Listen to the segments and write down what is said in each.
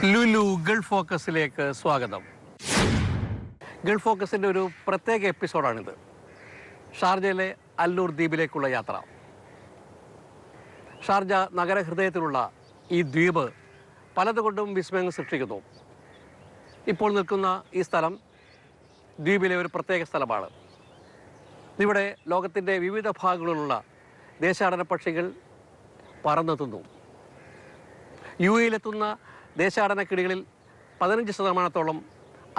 Lulu Gulf ഫോക്കസിലേക്ക് സ്വാഗതം. Gulf ഫോക്കസിൻ്റെ ഒരു പ്രത്യേക എപ്പിസോഡാണിത്. ഷാർജയിലെ അൽനൂർ ദ്വീപിലേക്കുള്ള യാത്ര. ഷാർജ നഗരഹൃദയത്തിലുള്ള ഈ ദ്വീപ് പലതുകൊണ്ടും വിസ്മയങ്ങൾ സൃഷ്ടിക്കുന്നു. ഇപ്പോൾ നിൽക്കുന്ന ഈ സ്ഥലം ദ്വീപിലെ ഒരു പ്രത്യേക സ്ഥലമാണ്. ഇവിടെ ലോകത്തിൻ്റെ വിവിധ ഭാഗങ്ങളിലുള്ള ദേശാടന പക്ഷികൾ പറന്നെത്തുന്നു. യു എയിലെത്തുന്ന ദേശാടന കിളികളിൽ 15%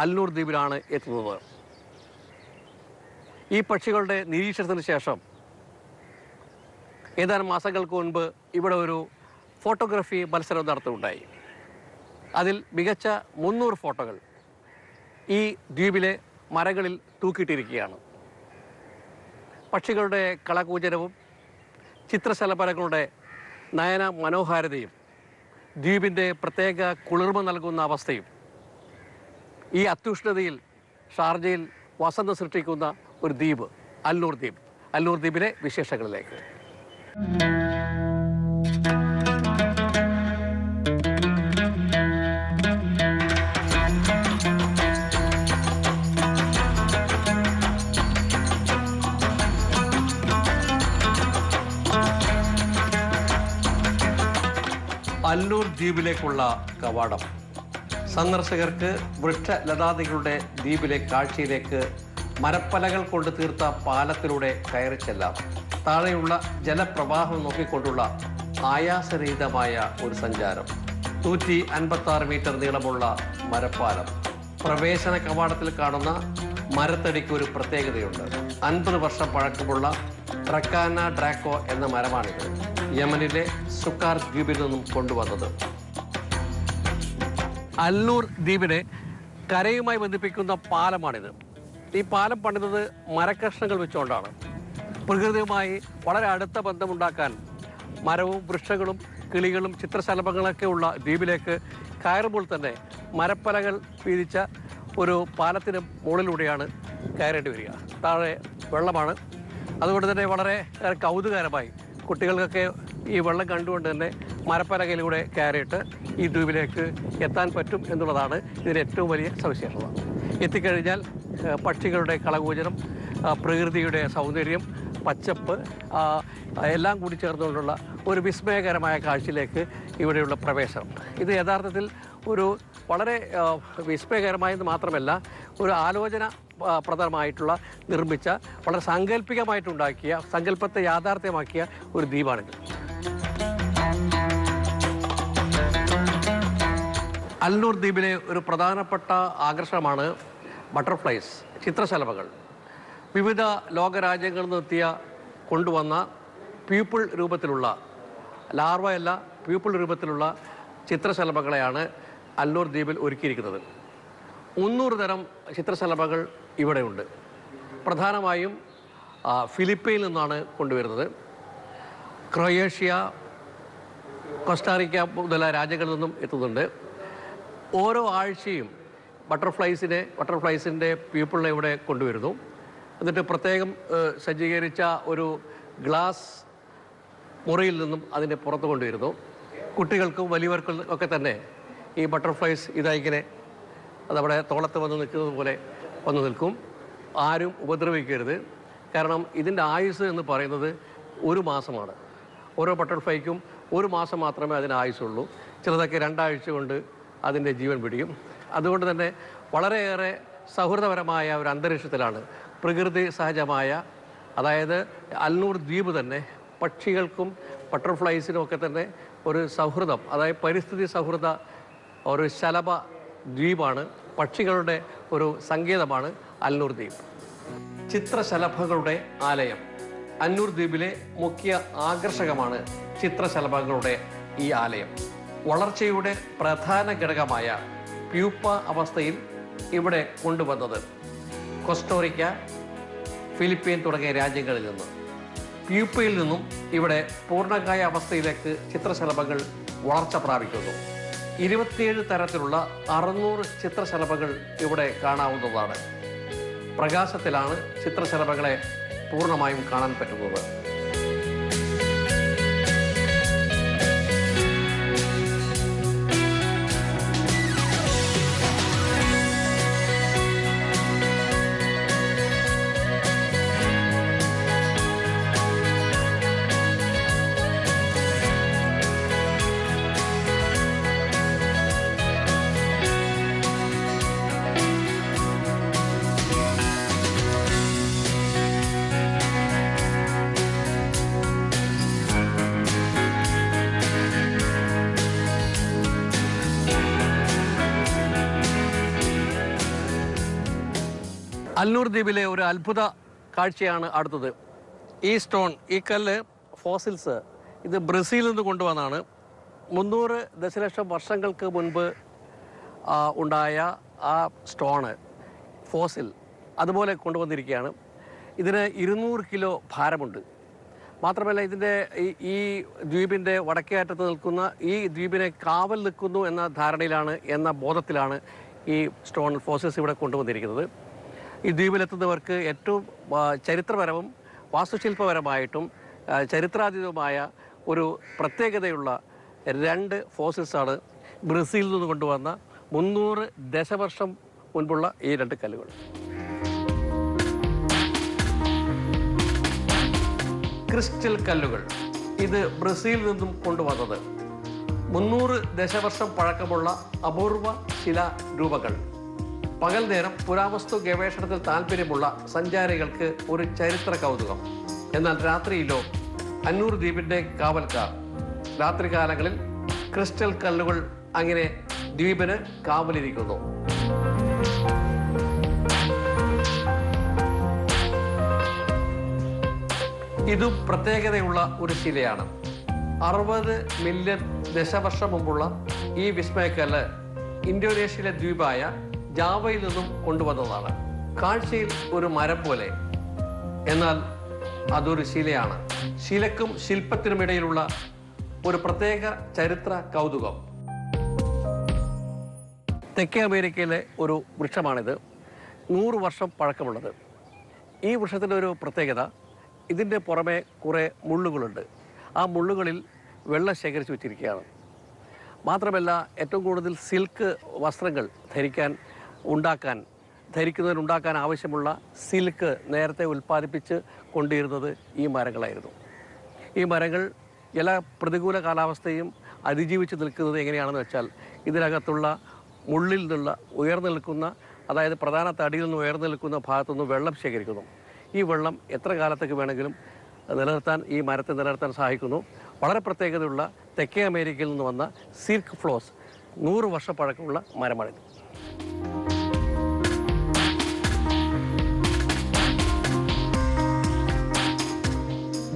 അൽനൂർ ദ്വീപിലാണ് എത്തുന്നത്. ഈ പക്ഷികളുടെ നിരീക്ഷണത്തിന് ശേഷം ഏതാനും മാസങ്ങൾക്ക് മുൻപ് ഇവിടെ ഒരു ഫോട്ടോഗ്രാഫി മത്സരം നടത്തുകയുണ്ടായി. അതിൽ മികച്ച 300 ഫോട്ടോകൾ ഈ ദ്വീപിലെ മരങ്ങളിൽ തൂക്കിയിട്ടിരിക്കുകയാണ്. പക്ഷികളുടെ കളകൂജനവും ചിത്രശലഭങ്ങളുടെ നയന മനോഹാരിതയും ദ്വീപിൻ്റെ പ്രത്യേക കുളിർമ നൽകുന്ന അവസ്ഥയും ഈ അത്യുഷ്ണതയിൽ ഷാർജയിൽ വസന്തം സൃഷ്ടിക്കുന്ന ഒരു ദ്വീപ് അൽനൂർ ദ്വീപ്. അൽനൂർ ദ്വീപിലെ വിശേഷങ്ങളിലേക്ക്. അൽനൂർ ദ്വീപിലേക്കുള്ള കവാടം. സന്ദർശകർക്ക് വൃക്ഷലതാദികളുടെ ദ്വീപിലെ കാഴ്ചയിലേക്ക് മരപ്പലകൾ കൊണ്ട് തീർത്ത പാലത്തിലൂടെ കയറി ചെല്ലാം. താഴെയുള്ള ജലപ്രവാഹം നോക്കിക്കൊണ്ടുള്ള ആയാസരഹിതമായ ഒരു സഞ്ചാരം. 156 മീറ്റർ നീളമുള്ള മരപ്പാലം. പ്രവേശന കവാടത്തിൽ കാണുന്ന മരത്തടിക്ക് ഒരു പ്രത്യേകതയുണ്ട്. 50 വർഷം പഴക്കമുള്ള ട്രക്കാന ഡ്രാക്കോ എന്ന മരമാണിത്. യമനിലെ സുക്കാർ ദ്വീപിൽ നിന്നും കൊണ്ടുവന്നത്. അൽനൂർ ദ്വീപിനെ കരയുമായി ബന്ധിപ്പിക്കുന്ന പാലമാണിത്. ഈ പാലം പണിതത് മരക്കഷ്ണങ്ങൾ വെച്ചുകൊണ്ടാണ്. പ്രകൃതിയുമായി വളരെ അടുത്ത ബന്ധമുണ്ടാക്കാൻ മരവും വൃക്ഷങ്ങളും കിളികളും ചിത്രശലഭങ്ങളൊക്കെ ഉള്ള ദ്വീപിലേക്ക് കയറുമ്പോൾ തന്നെ മരപ്പലകൾ വീതിച്ച ഒരു പാലത്തിന് മുകളിലൂടെയാണ് കയറേണ്ടി വരിക. താഴെ വെള്ളമാണ്. അതുകൊണ്ട് തന്നെ വളരെ കൗതുകകരമായി കുട്ടികൾക്കൊക്കെ ഈ വെള്ളം കണ്ടുകൊണ്ട് തന്നെ മരപ്പലകയിലൂടെ കയറിയിട്ട് ഈ ദ്വീപിലേക്ക് എത്താൻ പറ്റും എന്നുള്ളതാണ് ഇതിൻ്റെ ഏറ്റവും വലിയ സവിശേഷത. എത്തിക്കഴിഞ്ഞാൽ പക്ഷികളുടെ കളകൂജനം, പ്രകൃതിയുടെ സൗന്ദര്യം, പച്ചപ്പ് എല്ലാം കൂടി ചേർന്നുകൊണ്ടുള്ള ഒരു വിസ്മയകരമായ കാഴ്ചയിലേക്ക് ഇവിടെയുള്ള പ്രവേശനം. ഇത് യഥാർത്ഥത്തിൽ ഒരു വളരെ വിസ്മയകരമായെന്ന് മാത്രമല്ല, ഒരു ആലോചന പ്രദമായിട്ടുള്ള നിർമ്മിച്ച വളരെ സാങ്കല്പികമായിട്ടുണ്ടാക്കിയ സങ്കല്പത്തെ യാഥാർത്ഥ്യമാക്കിയ ഒരു ദ്വീപാണിത്. അൽനൂർ ദ്വീപിലെ ഒരു പ്രധാനപ്പെട്ട ആകർഷണമാണ് ബട്ടർഫ്ലൈസ്, ചിത്രശലഭങ്ങൾ. വിവിധ ലോകരാജ്യങ്ങളിൽ നിന്നെത്തിയ കൊണ്ടുവന്ന പ്യൂപ്പിൾ രൂപത്തിലുള്ള, ലാർവയല്ല പ്യൂപ്പിൾ രൂപത്തിലുള്ള ചിത്രശലഭങ്ങളെയാണ് അൽനൂർ ദ്വീപിൽ ഒരുക്കിയിരിക്കുന്നത്. 300 തരം ചിത്രശലഭങ്ങൾ ഇവിടെയുണ്ട്. പ്രധാനമായും ഫിലിപ്പീനിൽ നിന്നാണ് കൊണ്ടുവരുന്നത്. ക്രൊയേഷ്യ, കോസ്റ്റാറിക്ക മുതലായ രാജ്യങ്ങളിൽ നിന്നും എത്തുന്നുണ്ട്. ഓരോ ആഴ്ചയും ബട്ടർഫ്ലൈസിൻ്റെ പ്യൂപ്പിളിനെ ഇവിടെ കൊണ്ടുവരുന്നു. എന്നിട്ട് പ്രത്യേകം സജ്ജീകരിച്ച ഒരു ഗ്ലാസ് മുറിയിൽ നിന്നും അതിനെ പുറത്ത് കൊണ്ടുവരുന്നു. കുട്ടികൾക്കും വലിയവർക്കും ഒക്കെ തന്നെ ഈ ബട്ടർഫ്ലൈസ് ഇതായിങ്ങനെ അതവിടെ തോളത്ത് വന്ന് നിൽക്കുന്നത് പോലെ വന്ന് നിൽക്കും. ആരും ഉപദ്രവിക്കരുത്. കാരണം ഇതിൻ്റെ ആയുസ് എന്ന് പറയുന്നത് 1 മാസമാണ്. ഓരോ ബട്ടർഫ്ലൈക്കും 1 മാസം മാത്രമേ അതിന് ആയുസുള്ളൂ. ചിലതൊക്കെ 2 ആഴ്ച കൊണ്ട് അതിൻ്റെ ജീവൻ പിടിക്കും. അതുകൊണ്ട് തന്നെ വളരെയേറെ സൗഹൃദപരമായ ഒരു അന്തരീക്ഷത്തിലാണ് പ്രകൃതി സഹജമായ, അതായത് അൽനൂർ ദ്വീപ് തന്നെ പക്ഷികൾക്കും ബട്ടർഫ്ലൈസിനും ഒക്കെ തന്നെ ഒരു സൗഹൃദം, അതായത് പരിസ്ഥിതി സൗഹൃദ ഒരു ശലഭ ദ്വീപാണ്. പക്ഷികളുടെ ഒരു സങ്കേതമാണ് അൽനൂർ ദ്വീപ്. ചിത്രശലഭങ്ങളുടെ ആലയം. അൽനൂർ ദ്വീപിലെ മുഖ്യ ആകർഷകമാണ് ചിത്രശലഭങ്ങളുടെ ഈ ആലയം. വളർച്ചയുടെ പ്രധാന ഘടകമായ പ്യൂപ്പ അവസ്ഥയിൽ ഇവിടെ കൊണ്ടുവന്നത് കോസ്റ്റോറിക്ക, ഫിലിപ്പീൻ തുടങ്ങിയ രാജ്യങ്ങളിൽ നിന്ന്. പ്യൂപ്പയിൽ നിന്നും ഇവിടെ പൂർണ്ണകായ അവസ്ഥയിലേക്ക് ചിത്രശലഭങ്ങൾ വളർച്ച പ്രാപിക്കുന്നു. 27 തരത്തിലുള്ള 600 ചിത്രശലഭങ്ങൾ ഇവിടെ കാണാവുന്നതാണ്. പ്രകാശത്തിലാണ് ചിത്രശലഭങ്ങളെ പൂർണ്ണമായും കാണാൻ പറ്റുന്നത്. അൽനൂർ ദ്വീപിലെ ഒരു അത്ഭുത കാഴ്ചയാണ് അടുത്തത്. ഈ സ്റ്റോൺ, ഈ കല്ല് ഫോസിൽസ് ഇത് ബ്രസീലിൽ നിന്ന് കൊണ്ടുവന്നാണ്. 300 ദശലക്ഷം വർഷങ്ങൾക്ക് മുൻപ് ഉണ്ടായ ആ സ്റ്റോണ് ഫോസിൽ അതുപോലെ കൊണ്ടുവന്നിരിക്കുകയാണ്. ഇതിന് 200 കിലോ ഭാരമുണ്ട്. മാത്രമല്ല ഇതിൻ്റെ ഈ ദ്വീപിൻ്റെ വടക്കേ അറ്റത്ത് നിൽക്കുന്ന ഈ ദ്വീപിനെ കാവൽ നിൽക്കുന്നു എന്ന ധാരണയിലാണ്, എന്ന ബോധത്തിലാണ് ഈ സ്റ്റോൺ ഫോസിൽസ് ഇവിടെ കൊണ്ടുവന്നിരിക്കുന്നത്. ഈ ദ്വീപിലെത്തുന്നവർക്ക് ഏറ്റവും ചരിത്രപരവും വാസ്തുശില്പപരമായിട്ടും ചരിത്രാതീതമായ ഒരു പ്രത്യേകതയുള്ള 2 ഫോസിൽസാണ് ബ്രസീലിൽ നിന്ന് കൊണ്ടുവന്ന 300 ദശവർഷം മുൻപുള്ള ഈ 2 കല്ലുകൾ. ക്രിസ്റ്റൽ കല്ലുകൾ, ഇത് ബ്രസീലിൽ നിന്നും കൊണ്ടുവന്നത് 300 ദശവർഷം പഴക്കമുള്ള അപൂർവ ശിലാരൂപങ്ങൾ. പകൽ നേരം പുരാവസ്തു ഗവേഷണത്തിൽ താല്പര്യമുള്ള സഞ്ചാരികൾക്ക് ഒരു ചരിത്ര കൗതുകം. എന്നാൽ രാത്രിയിലോ അന്നൂർ ദ്വീപിൻ്റെ കാവൽക്കാർ രാത്രികാലങ്ങളിൽ ക്രിസ്റ്റൽ കല്ലുകൾ അങ്ങനെ ദ്വീപിന് കാവലിരിക്കുന്നു. ഇതും പ്രത്യേകതയുള്ള ഒരു ശിലയാണ്. 60 മില്യൺ ദശവർഷം മുമ്പുള്ള ഈ വിസ്മയക്കല്ല് ഇന്തോനേഷ്യയിലെ ദ്വീപായ ജാവയിൽ നിന്നും കൊണ്ടുവന്നതാണ്. കാഴ്ചയിൽ ഒരു മരം പോലെ, എന്നാൽ അതൊരു ശിലയാണ്. ശിലക്കും ശില്പത്തിനുമിടയിലുള്ള ഒരു പ്രത്യേക ചരിത്ര കൗതുകം. തെക്കേ അമേരിക്കയിലെ ഒരു വൃക്ഷമാണിത്. 100 വർഷം പഴക്കമുള്ളത്. ഈ വൃക്ഷത്തിൻ്റെ ഒരു പ്രത്യേകത, ഇതിൻ്റെ പുറമെ കുറേ മുള്ളുകളുണ്ട്. ആ മുള്ളുകളിൽ വെള്ളം ശേഖരിച്ച് വെച്ചിരിക്കുകയാണ്. മാത്രമല്ല ഏറ്റവും കൂടുതൽ സിൽക്ക് വസ്ത്രങ്ങൾ ധരിക്കുന്നതിനുണ്ടാക്കാൻ ആവശ്യമുള്ള സിൽക്ക് നേരത്തെ ഉൽപ്പാദിപ്പിച്ച് കൊണ്ടിരുന്നത് ഈ മരങ്ങളായിരുന്നു. ഈ മരങ്ങൾ എല്ലാ പ്രതികൂല കാലാവസ്ഥയും അതിജീവിച്ച് നിൽക്കുന്നത് എങ്ങനെയാണെന്ന് വെച്ചാൽ, ഇതിനകത്തുള്ള മുള്ളിൽ നിന്നുള്ള ഉയർന്നു നിൽക്കുന്ന, അതായത് പ്രധാന തടിയിൽ നിന്ന് ഉയർന്നു നിൽക്കുന്ന ഭാഗത്തുനിന്ന് വെള്ളം ശേഖരിക്കുന്നു. ഈ വെള്ളം എത്ര കാലത്തേക്ക് വേണമെങ്കിലും ഈ മരത്തെ നിലനിർത്താൻ സഹായിക്കുന്നു. വളരെ പ്രത്യേകതയുള്ള തെക്കേ അമേരിക്കയിൽ നിന്ന് വന്ന സിൽക്ക് ഫ്ലോസ് 100 വർഷം പഴക്കമുള്ള മരമാണിത്.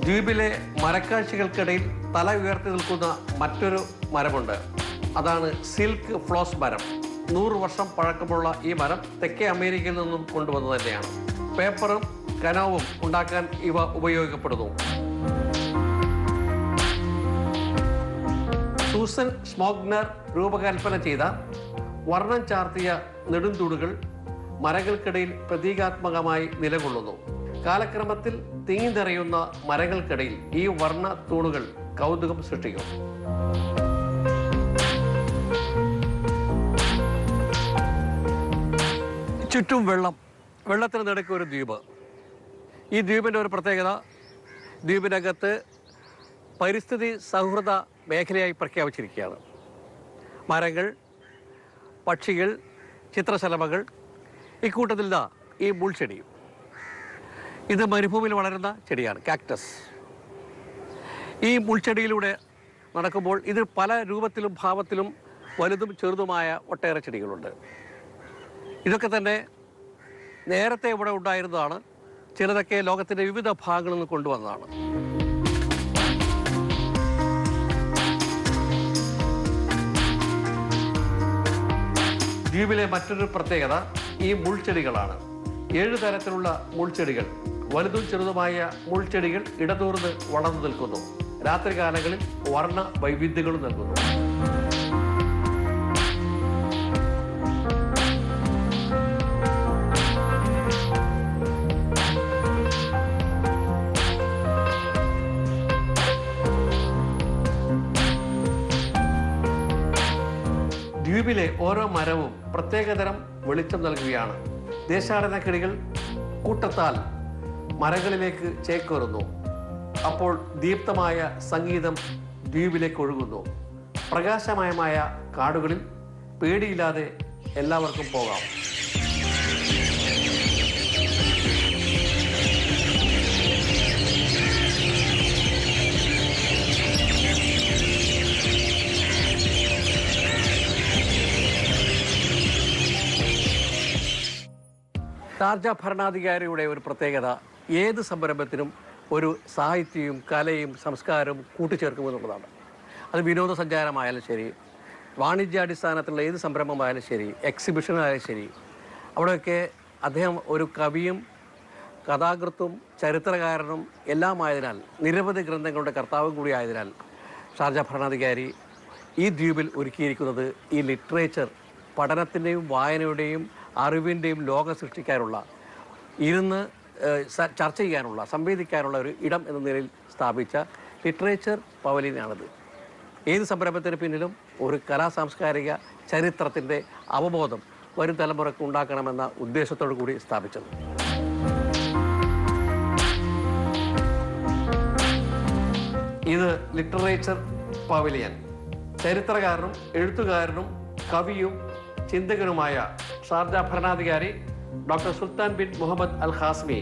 ദ്വീപിലെ മരക്കാഴ്ചകൾക്കിടയിൽ തല ഉയർത്തി നിൽക്കുന്ന മറ്റൊരു മരമുണ്ട്. അതാണ് സിൽക്ക് ഫ്ലോസ് മരം. 100 വർഷം പഴക്കമുള്ള ഈ മരം തെക്കേ അമേരിക്കയിൽ നിന്നും കൊണ്ടുവന്നത് തന്നെയാണ്. പേപ്പറും കനോവും ഉണ്ടാക്കാൻ ഇവ ഉപയോഗിക്കപ്പെടുന്നു. സൂസൻ സ്മോഗ്നർ രൂപകൽപ്പന ചെയ്ത വർണ്ണം ചാർത്തിയ നെടുംതൂണുകൾ മരങ്ങൾക്കിടയിൽ പ്രതീകാത്മകമായി നിലകൊള്ളുന്നു. കാലക്രമത്തിൽ തിങ്ങിനിറയുന്ന മരങ്ങൾക്കിടയിൽ ഈ വർണ്ണ തൂണുകൾ കൗതുകം സൃഷ്ടിക്കും. ചുറ്റും വെള്ളത്തിന് നടുക്ക് ഒരു ദ്വീപ്. ഈ ദ്വീപിൻ്റെ ഒരു പ്രത്യേകത, ദ്വീപിനകത്ത് പരിസ്ഥിതി സൗഹൃദ മേഖലയായി പ്രഖ്യാപിച്ചിരിക്കുകയാണ്. മരങ്ങൾ, പക്ഷികൾ, ചിത്രശലഭങ്ങൾ, ഇക്കൂട്ടത്തിൽ ഈ മുൾച്ചെടിയും. ഇത് മരുഭൂമിയിൽ വളരുന്ന ചെടിയാണ്, കാക്ടസ്. ഈ മുൾച്ചെടിയിലൂടെ നടക്കുമ്പോൾ ഇത് പല രൂപത്തിലും ഭാവത്തിലും വലുതും ചെറുതുമായ ഒട്ടേറെ ചെടികളുണ്ട്. ഇതൊക്കെ തന്നെ നേരത്തെ ഇവിടെ ഉണ്ടായിരുന്നതാണ്. ചിലതൊക്കെ ലോകത്തിൻ്റെ വിവിധ ഭാഗങ്ങളിൽ നിന്ന് കൊണ്ടുവന്നതാണ്. ദ്വീപിലെ മറ്റൊരു പ്രത്യേകത ഈ മുൾച്ചെടികളാണ്. 7 തരത്തിലുള്ള മുൾച്ചെടികൾ, വലുതും ചെറുതുമായ മുൾച്ചെടികൾ ഇടതൂർന്ന് വളർന്നു നിൽക്കുന്നു. രാത്രികാലങ്ങളിൽ വർണ്ണ വൈവിധ്യങ്ങളും നൽകുന്നു. ദ്വീപിലെ ഓരോ മരവും പ്രത്യേകതരം വെളിച്ചം നൽകുകയാണ്. ദേശാടന കിളികൾ കൂട്ടത്താൽ മരങ്ങളിലേക്ക് ചേക്കേറുന്നു. അപ്പോൾ ദീപ്തമായ സംഗീതം ദ്വീപിലേക്ക് ഒഴുകുന്നു. പ്രകാശമയമായ കാടുകളിൽ പേടിയില്ലാതെ എല്ലാവർക്കും പോകാം. ഷാർജ ഭരണാധികാരിയുടെ ഒരു പ്രത്യേകത ഏത് സംരംഭത്തിനും ഒരു സാഹിത്യവും കലയും സംസ്കാരവും കൂട്ടിച്ചേർക്കുമെന്നുള്ളതാണ്. അത് വിനോദസഞ്ചാരമായാലും ശരി, വാണിജ്യാടിസ്ഥാനത്തിലുള്ള ഏത് സംരംഭമായാലും ശരി, എക്സിബിഷനായാലും ശരി, അവിടെയൊക്കെ അദ്ദേഹം ഒരു കവിയും കഥാകൃത്തും ചരിത്രകാരനും എല്ലാമായതിനാൽ, നിരവധി ഗ്രന്ഥങ്ങളുടെ കർത്താവും കൂടി ആയതിനാൽ ഷാർജ ഭരണാധികാരി ഈ ദ്വീപിൽ ഒരുക്കിയിരിക്കുന്നത് ഈ ലിറ്ററേച്ചർ പഠനത്തിൻ്റെയും വായനയുടെയും അറിവിൻ്റെയും ലോകം സൃഷ്ടിക്കാനുള്ള, ഇരുന്ന് ചർച്ച ചെയ്യാനുള്ള, സംവേദിക്കാനുള്ള ഒരു ഇടം എന്ന നിലയിൽ സ്ഥാപിച്ച ലിറ്ററേച്ചർ പവലിയനാണിത്. ഏത് സംരംഭത്തിന് പിന്നിലും ഒരു കലാസാംസ്കാരിക ചരിത്രത്തിൻ്റെ അവബോധം വരും തലമുറയ്ക്ക് ഉണ്ടാക്കണമെന്ന ഉദ്ദേശത്തോടു കൂടി സ്ഥാപിച്ചത്. ഇത് ലിറ്ററേച്ചർ പവലിയൻ. ചരിത്രകാരനും എഴുത്തുകാരനും കവിയും ചിന്തകനുമായ ഷാർജ ഭരണാധികാരി doctor Sultan bin Muhammad Al Qasimi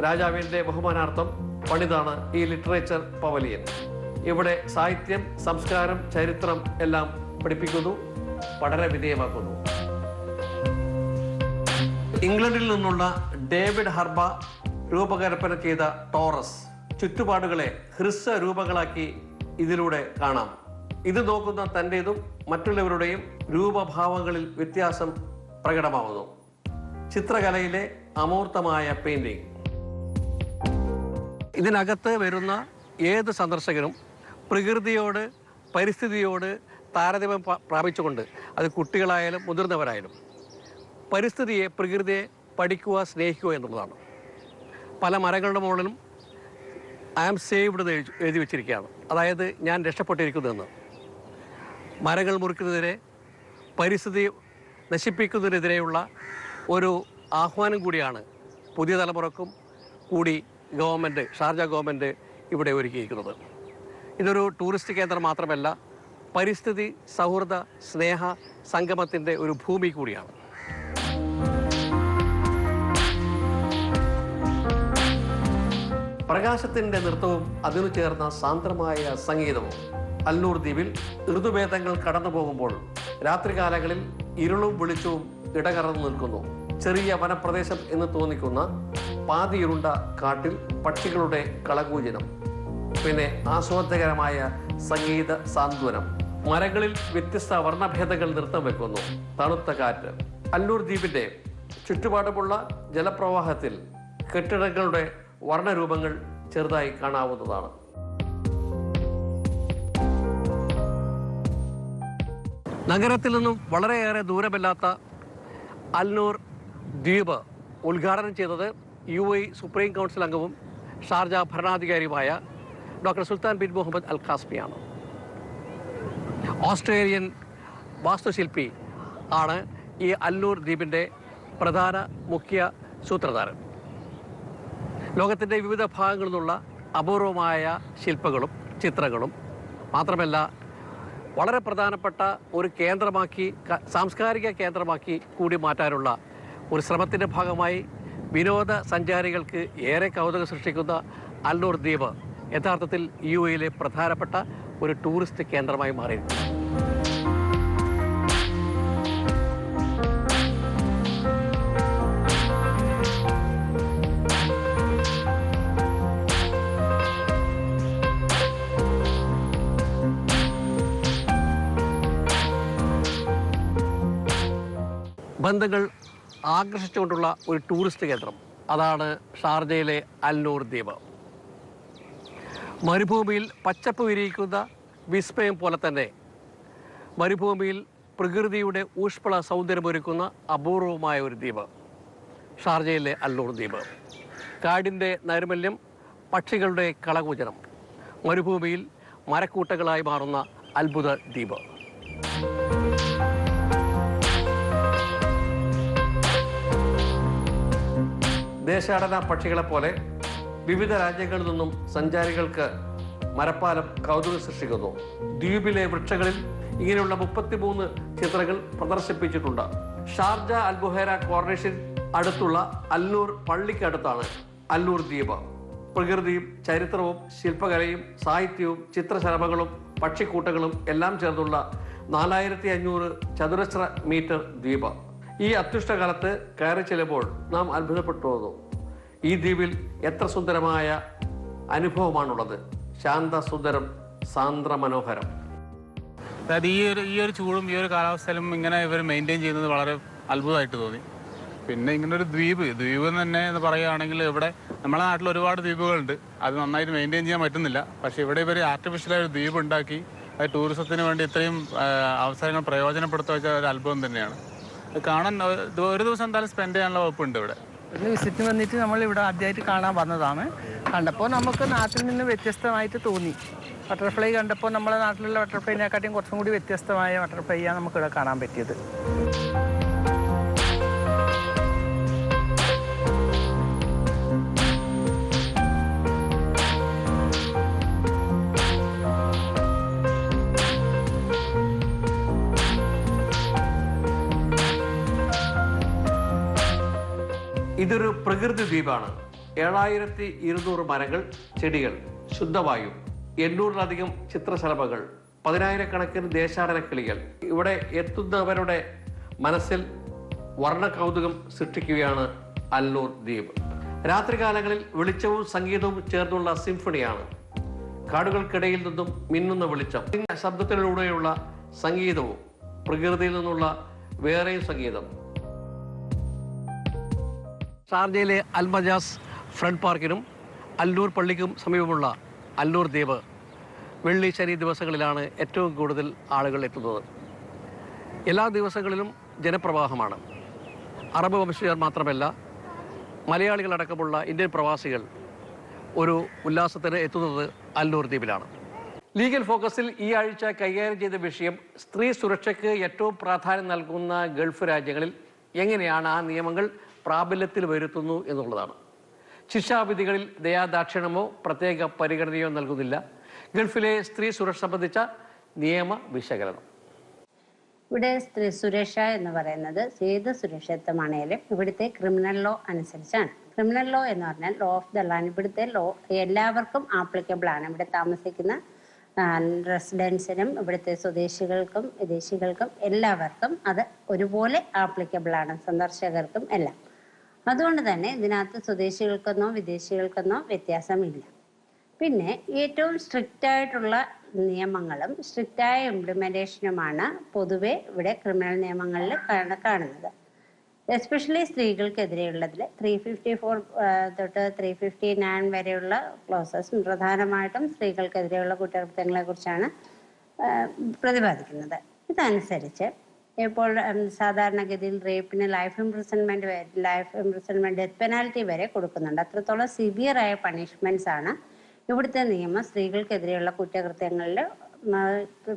രാജാവിൻ്റെ ബഹുമാനാർത്ഥം പണിതാണ് ഈ ലിറ്ററേച്ചർ പവലിയൻ. ഇവിടെ സാഹിത്യം, സംസ്കാരം, ചരിത്രം എല്ലാം പഠിപ്പിക്കുന്നു, പഠന വിധേയമാക്കുന്നു. ഇംഗ്ലണ്ടിൽ നിന്നുള്ള ഡേവിഡ് ഹർബ രൂപകൽപ്പന ചെയ്ത ടോറസ് ചുറ്റുപാടുകളെ ഹ്രസ്വ രൂപങ്ങളാക്കി ഇതിലൂടെ കാണാം. ഇത് നോക്കുന്ന തൻ്റെതും മറ്റുള്ളവരുടെയും രൂപഭാവങ്ങളിൽ വ്യത്യാസം പ്രകടമാവുന്നു. ചിത്രകലയിലെ അമൂർത്തമായ പെയിന്റിംഗ്. ഇതിനകത്ത് വരുന്ന ഏത് സന്ദർശകനും പ്രകൃതിയോട്, പരിസ്ഥിതിയോട് താരതമ്യം പ്രാപിച്ചുകൊണ്ട്, അത് കുട്ടികളായാലും മുതിർന്നവരായാലും, പരിസ്ഥിതിയെ, പ്രകൃതിയെ പഠിക്കുക, സ്നേഹിക്കുക എന്നുള്ളതാണ്. പല മരങ്ങളുടെ മുകളിലും ഐ ആം സേവ്ഡ് എന്ന് എഴുതി വെച്ചിരിക്കുകയാണ്. അതായത് ഞാൻ രക്ഷപ്പെട്ടിരിക്കുന്നതെന്ന്. മരങ്ങൾ മുറിക്കുന്നതിനെ, പരിസ്ഥിതി നശിപ്പിക്കുന്നതിനെതിരെയുള്ള ഒരു ആഹ്വാനം കൂടിയാണ് പുതിയ തലമുറക്കും കൂടി ഷാർജ ഗവൺമെൻറ് ഇവിടെ ഒരുക്കിയിരിക്കുന്നത്. ഇതൊരു ടൂറിസ്റ്റ് കേന്ദ്രം മാത്രമല്ല, പരിസ്ഥിതി സൗഹൃദ സ്നേഹ സംഗമത്തിൻ്റെ ഒരു ഭൂമി കൂടിയാണ്. പ്രകാശത്തിൻ്റെ നൃത്തവും അതിനു ചേർന്ന സാന്ദ്രമായ സംഗീതവും. അൽനൂർ ദ്വീപിൽ ഋതുഭേദങ്ങൾ കടന്നു പോകുമ്പോൾ രാത്രികാലങ്ങളിൽ ഇരുളും വെളിച്ചവും ഇടകലർന്നു നിൽക്കുന്നു. ചെറിയ വനപ്രദേശം എന്ന് തോന്നിക്കുന്ന പാതിയിരുണ്ട കാട്ടിൽ പക്ഷികളുടെ കളകൂജനം, പിന്നെ ആസ്വാദ്യകരമായ സംഗീത സാന്ത്വനം. മരങ്ങളിൽ വ്യത്യസ്ത വർണ്ണഭേദങ്ങൾ നൃത്തം വെക്കുന്നു. തണുത്ത കാറ്റ്. അൽനൂർ ദ്വീപിൻ്റെ ചുറ്റുപാടുമുള്ള ജലപ്രവാഹത്തിൽ കെട്ടിടങ്ങളുടെ വർണ്ണരൂപങ്ങൾ ചെറുതായി കാണാവുന്നതാണ്. നഗരത്തിൽ നിന്നും വളരെയേറെ ദൂരമില്ലാത്ത അൽനൂർ ദ്വീപ് ഉദ്ഘാടനം ചെയ്തത് UAE സുപ്രീം കൗൺസിൽ അംഗവും ഷാർജ ഭരണാധികാരിയുമായ doctor Sultan bin Muhammad Al Qasimi. Australian വാസ്തുശില്പി ആണ് ഈ അൽനൂർ ദ്വീപിൻ്റെ പ്രധാന മുഖ്യ സൂത്രധാരൻ. ലോകത്തിൻ്റെ വിവിധ ഭാഗങ്ങളിൽ നിന്നുള്ള അപൂർവമായ ശില്പങ്ങളും ചിത്രങ്ങളും മാത്രമല്ല, വളരെ പ്രധാനപ്പെട്ട ഒരു കേന്ദ്രമാക്കി, സാംസ്കാരിക കേന്ദ്രമാക്കി കൂടി മാറ്റാനുള്ള ഒരു ശ്രമത്തിൻ്റെ ഭാഗമായി വിനോദസഞ്ചാരികൾക്ക് ഏറെ കൗതുകം സൃഷ്ടിക്കുന്ന അൽനൂർ ദ്വീപ് യഥാർത്ഥത്തിൽ UAE പ്രധാനപ്പെട്ട ഒരു ടൂറിസ്റ്റ് കേന്ദ്രമായി മാറിയിരിക്കുന്നു. ബന്ധങ്ങൾ ആകർഷിച്ചുകൊണ്ടുള്ള ഒരു ടൂറിസ്റ്റ് കേന്ദ്രം, അതാണ് ഷാർജയിലെ അൽനൂർ ദ്വീപ്. മരുഭൂമിയിൽ പച്ചപ്പ് വിരിയിക്കുന്ന വിസ്മയം പോലെ തന്നെ മരുഭൂമിയിൽ പ്രകൃതിയുടെ ഊഷ്മള സൗന്ദര്യമൊരുക്കുന്ന അപൂർവമായ ഒരു ദ്വീപ് ഷാർജയിലെ അൽനൂർ ദ്വീപ്. കാടിൻ്റെ നൈർമല്യം, പക്ഷികളുടെ കളകൂജനം, മരുഭൂമിയിൽ മരക്കൂട്ടങ്ങളായി മാറുന്ന അത്ഭുത ദ്വീപ്. ദേശാടന പക്ഷികളെപ്പോലെ വിവിധ രാജ്യങ്ങളിൽ നിന്നും സഞ്ചാരികൾക്ക് മരപ്പാലം കൗതുകം സൃഷ്ടിക്കുന്നു. ദ്വീപിലെ വൃക്ഷങ്ങളിൽ ഇങ്ങനെയുള്ള 33 ചിത്രങ്ങൾ പ്രദർശിപ്പിച്ചിട്ടുണ്ട്. ഷാർജ അൽബുഹൈറ കോർണിഷിന് അടുത്തുള്ള അൽനൂർ പള്ളിക്കടുത്താണ് അൽനൂർ ദ്വീപ്. പ്രകൃതിയും ചരിത്രവും ശില്പകലയും സാഹിത്യവും ചിത്രശലഭങ്ങളും പക്ഷിക്കൂട്ടങ്ങളും എല്ലാം ചേർന്നുള്ള 4500 ചതുരശ്ര മീറ്റർ ദ്വീപ്. ഈ അത്യുഷ്ടകാലത്ത് കയറി ചെല്ലുമ്പോൾ നാം അത്ഭുതപ്പെട്ടു പോകുന്നു. ഈ ദ്വീപിൽ എത്ര സുന്ദരമായ അനുഭവമാണുള്ളത്. ശാന്തസുന്ദരം, സാന്ദ്ര മനോഹരം. അതായത് ഈ ഒരു ചൂടും ഈ ഒരു കാലാവസ്ഥയിലും ഇങ്ങനെ ഇവർ മെയിൻറ്റെയിൻ ചെയ്യുന്നത് വളരെ അത്ഭുതമായിട്ട് തോന്നി. പിന്നെ ഇങ്ങനെ ഒരു ദ്വീപ് തന്നെ എന്ന് പറയുകയാണെങ്കിൽ ഇവിടെ നമ്മുടെ നാട്ടിൽ ഒരുപാട് ദ്വീപുകളുണ്ട്. അത് നന്നായിട്ട് മെയിൻറ്റെയിൻ ചെയ്യാൻ പറ്റുന്നില്ല. പക്ഷേ ഇവിടെ ഇവർ ആർട്ടിഫിഷ്യലായ ഒരു ദ്വീപ് ഉണ്ടാക്കി അത് ടൂറിസത്തിന് വേണ്ടി ഇത്രയും അവസരങ്ങൾ പ്രയോജനപ്പെടുത്തുക വെച്ചാൽ ഒരു അത്ഭുതം തന്നെയാണ്. കാണാൻ ഒരു ദിവസം എന്തായാലും സ്പെൻഡ് ചെയ്യാനുള്ള വകുപ്പുണ്ട് ഇവിടെ. ഒരു വിസിറ്റ് വന്നിട്ട് നമ്മൾ ഇവിടെ ആദ്യമായിട്ട് കാണാൻ വന്നതാണ്. കണ്ടപ്പോൾ നമുക്ക് നാട്ടിൽ നിന്ന് വ്യത്യസ്തമായിട്ട് തോന്നി. ബട്ടർഫ്ലൈ കണ്ടപ്പോൾ നമ്മുടെ നാട്ടിലുള്ള ബട്ടർഫ്ലൈനെക്കാട്ടിയും കുറച്ചും കൂടി വ്യത്യസ്തമായ ബട്ടർഫ്ലൈയാണ് നമുക്കിവിടെ കാണാൻ പറ്റിയത്. ഇതൊരു പ്രകൃതി ദ്വീപാണ്. 7200 മരങ്ങൾ, ചെടികൾ, ശുദ്ധവായു, 800-ലധികം ചിത്രശലഭങ്ങൾ, 10,000-കണക്കിന് ദേശാടന കിളികൾ. ഇവിടെ എത്തുന്നവരുടെ മനസ്സിൽ വർണ്ണ കൗതുകം സൃഷ്ടിക്കുകയാണ് അല്ലൂർ ദ്വീപ്. രാത്രികാലങ്ങളിൽ വെളിച്ചവും സംഗീതവും ചേർന്നുള്ള സിംഫണിയാണ്. കാടുകൾക്കിടയിൽ നിന്നും മിന്നുന്ന വെളിച്ചം, ശബ്ദത്തിലൂടെയുള്ള സംഗീതവും, പ്രകൃതിയിൽ നിന്നുള്ള വേറെയും സംഗീതം. ഷാർജയിലെ അൽമജാസ് ഫ്രണ്ട് പാർക്കിനും അല്ലൂർ പള്ളിക്കും സമീപമുള്ള അല്ലൂർ ദ്വീപ് വെള്ളി ശനി ദിവസങ്ങളിലാണ് ഏറ്റവും കൂടുതൽ ആളുകൾ എത്തുന്നത്. എല്ലാ ദിവസങ്ങളിലും ജനപ്രവാഹമാണ്. അറബ് വംശജർ മാത്രമല്ല, മലയാളികളടക്കമുള്ള ഇന്ത്യൻ പ്രവാസികൾ ഒരു ഉല്ലാസത്തിന് എത്തുന്നത് അല്ലൂർ ദ്വീപിലാണ്. ലീഗൽ ഫോക്കസിൽ ഈ ആഴ്ച കൈകാര്യം ചെയ്ത വിഷയം സ്ത്രീ സുരക്ഷയ്ക്ക് ഏറ്റവും പ്രാധാന്യം നൽകുന്ന ഗൾഫ് രാജ്യങ്ങളിൽ എങ്ങനെയാണ് ആ നിയമങ്ങൾ പ്രാബല്യത്തിൽ വരുത്തുന്നു എന്നുള്ളതാണ്. ശിക്ഷാവിധികളിൽ ദയാദാക്ഷിണ്യമോ പ്രത്യേക പരിഗണനയോ നൽകുന്നില്ല. ഗൾഫിലെ സ്ത്രീ സുരക്ഷ സംബന്ധിച്ച നിയമ വിശകലനം. ഇവിടെ സ്ത്രീ സുരക്ഷ എന്ന് പറയുന്നത് ഏത് സുരക്ഷിതമാണേലും ഇവിടുത്തെ ക്രിമിനൽ ലോ അനുസരിച്ചാണ്. ക്രിമിനൽ ലോ എന്ന് പറഞ്ഞാൽ ലോ ഓഫ് ദ ലാൻഡ്. ഇവിടുത്തെ ലോ എല്ലാവർക്കും ആപ്ലിക്കബിൾ ആണ്. ഇവിടെ താമസിക്കുന്ന റെസിഡൻസിനും ഇവിടുത്തെ സ്വദേശികൾക്കും വിദേശികൾക്കും എല്ലാവർക്കും അത് ഒരുപോലെ ആപ്ലിക്കബിൾ ആണ്, സന്ദർശകർക്കും എല്ലാം. അതുകൊണ്ട് തന്നെ ഇതിനകത്ത് സ്വദേശികൾക്കെന്നോ വിദേശികൾക്കെന്നോ വ്യത്യാസമില്ല. പിന്നെ ഏറ്റവും സ്ട്രിക്റ്റ് ആയിട്ടുള്ള നിയമങ്ങളും സ്ട്രിക്റ്റായ ഇംപ്ലിമെൻറ്റേഷനുമാണ് പൊതുവെ ഇവിടെ ക്രിമിനൽ നിയമങ്ങളിൽ കാണുന്നത്. എസ്പെഷ്യലി സ്ത്രീകൾക്കെതിരെയുള്ളതിൽ 354 തൊട്ട് 359 വരെയുള്ള ക്ലോസസ് പ്രധാനമായിട്ടും സ്ത്രീകൾക്കെതിരെയുള്ള കുറ്റകൃത്യങ്ങളെ കുറിച്ചാണ് പ്രതിപാദിക്കുന്നത്. ഇതനുസരിച്ച് ഇപ്പോൾ സാധാരണഗതിയിൽ റേപ്പിന് ലൈഫ് ഇംപ്രിസൺമെന്റ് ഡെത്ത് പെനാൽറ്റി വരെ കൊടുക്കുന്നുണ്ട്. അത്രത്തോളം സിവിയറായ പണിഷ്മെന്റ്സ് ആണ് ഇവിടുത്തെ നിയമം സ്ത്രീകൾക്കെതിരെയുള്ള കുറ്റകൃത്യങ്ങളിൽ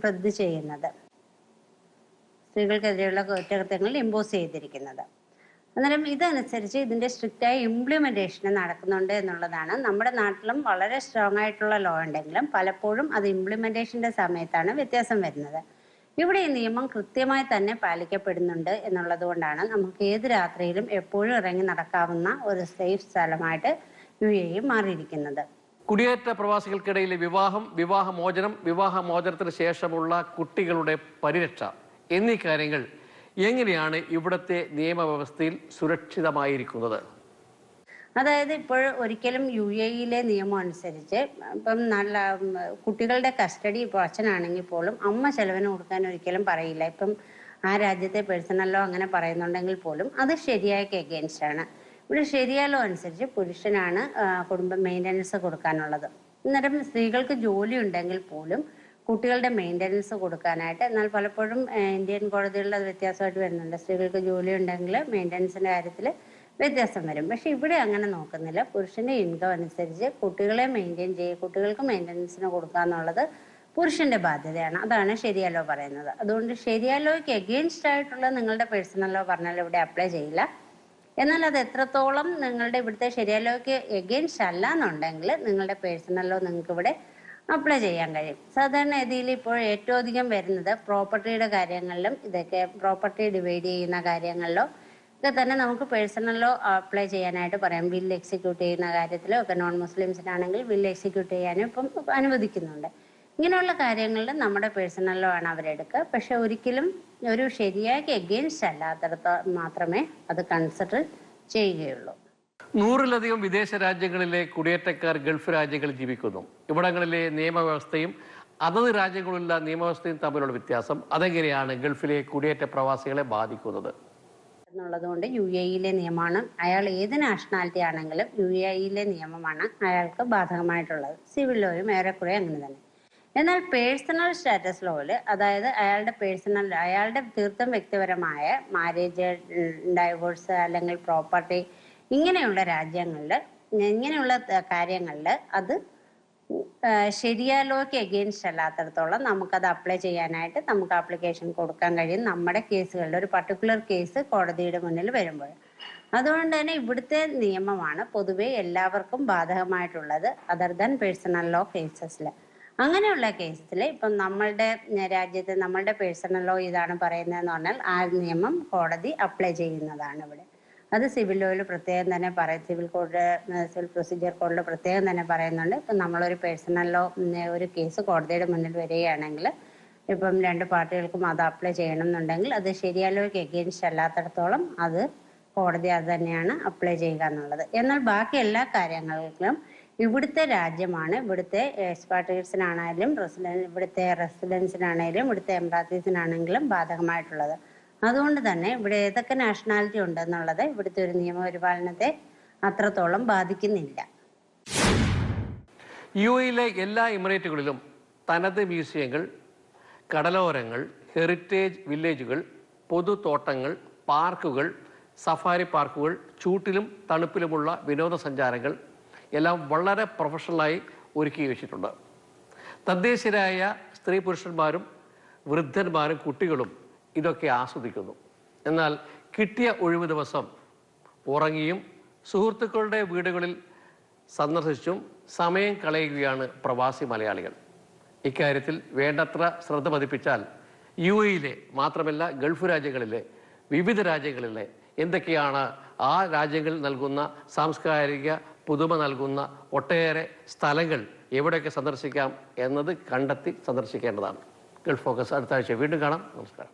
പ്രതിജ്ഞ ചെയ്യുന്നത്, സ്ത്രീകൾക്കെതിരെയുള്ള കുറ്റകൃത്യങ്ങളിൽ ഇമ്പോസ് ചെയ്തിരിക്കുന്നത്. അന്നേരം ഇതനുസരിച്ച് ഇതിൻ്റെ സ്ട്രിക്റ്റായ ഇംപ്ലിമെൻറ്റേഷൻ നടക്കുന്നുണ്ട് എന്നുള്ളതാണ്. നമ്മുടെ നാട്ടിലും വളരെ സ്ട്രോങ് ആയിട്ടുള്ള ലോ ഉണ്ടെങ്കിലും പലപ്പോഴും അത് ഇംപ്ലിമെൻറ്റേഷൻ്റെ സമയത്താണ് വ്യത്യാസം വരുന്നത്. ഇവിടെ ഈ നിയമം കൃത്യമായി തന്നെ പാലിക്കപ്പെടുന്നുണ്ട് എന്നുള്ളത് കൊണ്ടാണ് നമുക്ക് ഏത് രാത്രിയിലും എപ്പോഴും ഇറങ്ങി നടക്കാവുന്ന ഒരു സേഫ് സ്ഥലമായിട്ട് UAE മാറിയിരിക്കുന്നത്. കുടിയേറ്റ പ്രവാസികൾക്കിടയിലെ വിവാഹം, വിവാഹമോചനം, വിവാഹമോചനത്തിന് ശേഷമുള്ള കുട്ടികളുടെ പരിരക്ഷ എന്നീ കാര്യങ്ങൾ എങ്ങനെയാണ് ഇവിടുത്തെ നിയമവ്യവസ്ഥയിൽ സുരക്ഷിതമായിരിക്കുന്നത്? അതായത് ഇപ്പോൾ ഒരിക്കലും UAE നിയമം അനുസരിച്ച് ഇപ്പം നല്ല കുട്ടികളുടെ കസ്റ്റഡി ഇപ്പോൾ അച്ഛനാണെങ്കിൽ പോലും അമ്മ ചെലവിന് കൊടുക്കാൻ ഒരിക്കലും പറയില്ല. ഇപ്പം ആ രാജ്യത്തെ പേഴ്സണൽ ലോ അങ്ങനെ പറയുന്നുണ്ടെങ്കിൽ പോലും അത് ശരിയായ എഗെയിൻസ്റ്റ് ആണ്. ഇവിടെ ശരിയായ ലോ അനുസരിച്ച് പുരുഷനാണ് കുടുംബ മെയിൻ്റനൻസ് കൊടുക്കാനുള്ളത്. അന്നേരം സ്ത്രീകൾക്ക് ജോലി ഉണ്ടെങ്കിൽ പോലും കുട്ടികളുടെ മെയിൻ്റനൻസ് കൊടുക്കാനായിട്ട്, എന്നാൽ പലപ്പോഴും ഇന്ത്യൻ കോടതികളിൽ അത് വ്യത്യാസമായിട്ട് വരുന്നുണ്ട്. സ്ത്രീകൾക്ക് ജോലി ഉണ്ടെങ്കിൽ മെയിൻ്റനൻസിൻ്റെ കാര്യത്തിൽ വ്യത്യാസം വരും. പക്ഷെ ഇവിടെ അങ്ങനെ നോക്കുന്നില്ല. പുരുഷന്റെ ഇൻകം അനുസരിച്ച് കുട്ടികളെ കുട്ടികൾക്ക് മെയിൻ്റനൻസിന് കൊടുക്കുക എന്നുള്ളത് പുരുഷന്റെ ബാധ്യതയാണ്. അതാണ് ശരിയ ലോ പറയുന്നത്. അതുകൊണ്ട് ശരിയ ലോയ്ക്ക് എഗെയിൻസ്റ്റ് ആയിട്ടുള്ള നിങ്ങളുടെ പേഴ്സണൽ ലോ പറഞ്ഞാൽ ഇവിടെ അപ്ലൈ ചെയ്യില്ല. എന്നാൽ അത് എത്രത്തോളം നിങ്ങളുടെ ഇവിടുത്തെ ശരിയ ലോയ്ക്ക് എഗെയിൻസ്റ്റ് അല്ല എന്നുണ്ടെങ്കിൽ നിങ്ങളുടെ പേഴ്സണൽ ലോ നിങ്ങൾക്ക് ഇവിടെ അപ്ലൈ ചെയ്യാൻ കഴിയും. സാധാരണ രീതിയിൽ ഇപ്പോൾ ഏറ്റവും അധികം വരുന്നത് പ്രോപ്പർട്ടിയുടെ കാര്യങ്ങളിലും ഇതൊക്കെ പ്രോപ്പർട്ടി ഡിവൈഡ് ചെയ്യുന്ന കാര്യങ്ങളിലോ ഒക്കെ തന്നെ നമുക്ക് പേഴ്സണൽ ലോ അപ്ലൈ ചെയ്യാനായിട്ട് പറയാം. ബിൽ എക്സിക്യൂട്ട് ചെയ്യുന്ന കാര്യത്തിലോ ഒക്കെ നോൺ മുസ്ലിംസിനാണെങ്കിൽ ബിൽ എക്സിക്യൂട്ട് ചെയ്യാനും ഇപ്പം അനുവദിക്കുന്നുണ്ട്. ഇങ്ങനെയുള്ള കാര്യങ്ങളിൽ നമ്മുടെ പേഴ്സണൽ ലോ ആണ് അവരെടുക്കുക. പക്ഷെ ഒരിക്കലും ഒരു ശരിയാക്കി എഗെയിൻസ്റ്റ് അല്ലാത്തടത്ത് മാത്രമേ അത് കൺസിഡർ ചെയ്യുകയുള്ളൂ. 100-ലധികം വിദേശ രാജ്യങ്ങളിലെ കുടിയേറ്റക്കാർ ഗൾഫ് രാജ്യങ്ങളിൽ ജീവിക്കുന്നു. ഇവിടങ്ങളിലെ നിയമവ്യവസ്ഥയും അതത് രാജ്യങ്ങളിലുള്ള നിയമവ്യവസ്ഥയും തമ്മിലുള്ള വ്യത്യാസം അതെങ്ങനെയാണ് ഗൾഫിലെ കുടിയേറ്റ പ്രവാസികളെ ബാധിക്കുന്നത് എന്നുള്ളതുകൊണ്ട് UAE നിയമമാണ്. അയാൾ ഏത് നാഷണാലിറ്റി ആണെങ്കിലും UAE നിയമമാണ് അയാൾക്ക് ബാധകമായിട്ടുള്ളത്. സിവിൽ ലോയും ഏറെക്കുറെ അങ്ങനെ തന്നെ. എന്നാൽ പേഴ്സണൽ സ്റ്റാറ്റസ് ലോയിൽ, അതായത് അയാളുടെ തീർത്തും വ്യക്തിപരമായ മാരേജ്, ഡൈവോഴ്സ് അല്ലെങ്കിൽ പ്രോപ്പർട്ടി, ഇങ്ങനെയുള്ള രാജ്യങ്ങളിൽ, ഇങ്ങനെയുള്ള കാര്യങ്ങളിൽ അത് ശരിയാ ലോയ്ക്ക് എഗെയിൻസ്റ്റ് അല്ലാത്തടത്തോളം നമുക്കത് അപ്ലൈ ചെയ്യാനായിട്ട് നമുക്ക് ആപ്ലിക്കേഷൻ കൊടുക്കാൻ കഴിയും, നമ്മുടെ കേസുകളിൽ ഒരു പർട്ടിക്കുലർ കേസ് കോടതിയുടെ മുന്നിൽ വരുമ്പോൾ. അതുകൊണ്ട് തന്നെ ഇവിടുത്തെ നിയമമാണ് പൊതുവെ എല്ലാവർക്കും ബാധകമായിട്ടുള്ളത്, അതർ ദാൻ പേഴ്സണൽ ലോ കേസസിൽ. അങ്ങനെയുള്ള കേസിൽ ഇപ്പം നമ്മളുടെ രാജ്യത്ത് നമ്മളുടെ പേഴ്സണൽ ലോ ഇതാണ് പറയുന്നതെന്ന് പറഞ്ഞാൽ ആ നിയമം കോടതി അപ്ലൈ ചെയ്യുന്നതാണ് ഇവിടെ. അത് സിവിൽ ലോയിൽ പ്രത്യേകം തന്നെ സിവിൽ പ്രൊസീജിയർ കോഡിൽ പ്രത്യേകം തന്നെ പറയുന്നുണ്ട്. ഇപ്പം നമ്മളൊരു പേഴ്സണൽ ലോ ഒരു കേസ് കോടതിയുടെ മുന്നിൽ വരികയാണെങ്കിൽ ഇപ്പം 2 പാർട്ടികൾക്കും അത് അപ്ലൈ ചെയ്യണം എന്നുണ്ടെങ്കിൽ അത് ശരിയാ ലോയ്ക്ക് എഗെയിൻസ്റ്റ് അല്ലാത്തടത്തോളം അത് കോടതി അത് തന്നെയാണ് അപ്ലൈ ചെയ്യുക എന്നുള്ളത്. എന്നാൽ ബാക്കി എല്ലാ കാര്യങ്ങളിലും ഇവിടുത്തെ രാജ്യമാണ്, ഇവിടുത്തെ എക്സ്പാട്രിയേറ്റ്സിനാണെങ്കിലും ഇവിടുത്തെ റെസിഡൻസിനാണെങ്കിലും ഇവിടുത്തെ എംപ്ലോയീസിനാണെങ്കിലും ബാധകമായിട്ടുള്ളത്. അതുകൊണ്ട് തന്നെ ഇവിടെ ഏതൊക്കെ നാഷണാലിറ്റി ഉണ്ടെന്നുള്ളത് ഇവിടുത്തെ ഒരു നിയമപരിപാലനത്തെ അത്രത്തോളം ബാധിക്കുന്നില്ല. UAE എല്ലാ എമിറേറ്റുകളിലും തനത് മ്യൂസിയങ്ങൾ, കടലോരങ്ങൾ, ഹെറിറ്റേജ് വില്ലേജുകൾ, പൊതുതോട്ടങ്ങൾ, പാർക്കുകൾ, സഫാരി പാർക്കുകൾ, ചൂട്ടിലും തണുപ്പിലുമുള്ള വിനോദസഞ്ചാരങ്ങൾ എല്ലാം വളരെ പ്രൊഫഷണലായി ഒരുക്കി വെച്ചിട്ടുണ്ട്. തദ്ദേശീയരായ സ്ത്രീ പുരുഷന്മാരും വൃദ്ധന്മാരും കുട്ടികളും ഇതൊക്കെ ആസ്വദിക്കുന്നു. എന്നാൽ കിട്ടിയ ഒഴിവ് ദിവസം ഉറങ്ങിയും സുഹൃത്തുക്കളുടെ വീടുകളിൽ സന്ദർശിച്ചും സമയം കളയുകയാണ് പ്രവാസി മലയാളികൾ. ഇക്കാര്യത്തിൽ വേണ്ടത്ര ശ്രദ്ധ പതിപ്പിച്ചാൽ UAE മാത്രമല്ല ഗൾഫ് രാജ്യങ്ങളിലെ വിവിധ രാജ്യങ്ങളിലെ എന്തൊക്കെയാണ് ആ രാജ്യങ്ങളിൽ നൽകുന്ന സാംസ്കാരിക പുതുമ നൽകുന്ന ഒട്ടേറെ സ്ഥലങ്ങൾ എവിടെയൊക്കെ സന്ദർശിക്കാം എന്നത് കണ്ടെത്തി സന്ദർശിക്കേണ്ടതാണ്. ഗൾഫ് ഫോക്കസ് അടുത്ത ആഴ്ച വീണ്ടും കാണാം. നമസ്കാരം.